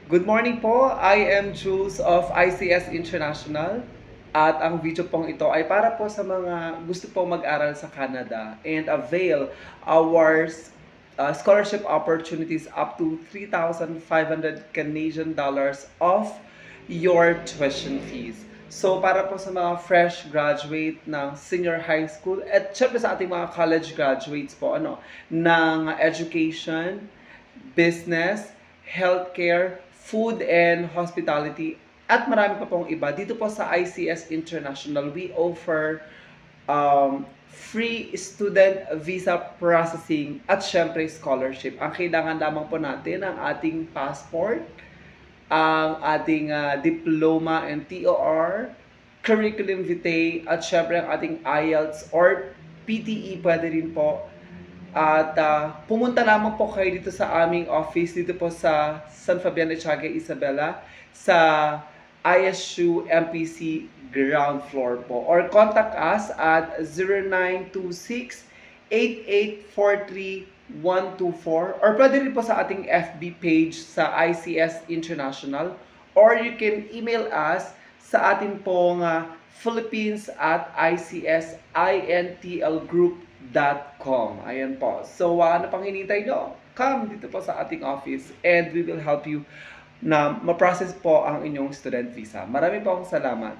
Good morning po, I am Jules of ICS International at ang video pong ito ay para po sa mga gusto pong mag-aral sa Canada and avail our scholarship opportunities up to 3,500 Canadian dollars off your tuition fees. So para po sa mga fresh graduate ng senior high school at syempre sa ating mga college graduates po ng education, business, healthcare, food and hospitality, at marami pa pong iba. Dito po sa ICS International, we offer free student visa processing at syempre scholarship. Ang kailangan lamang po natin ang ating passport, ang ating diploma and TOR, curriculum vitae, at syempre ang ating IELTS or PTE pwede rin po. At pumunta lamang po kayo dito sa aming office, dito po sa San Fabian de Chaga, Isabela, sa ISU MPC ground floor po. Or contact us at 0926-8843-124 or pwede rin po sa ating FB page sa ICS International or you can email us sa ating pong Philippines at ICSINTLgroup.com. Ayan po. So, ano pang hinihintay nyo? Come dito po sa ating office and we will help you na ma-process po ang inyong student visa. Marami po akong salamat.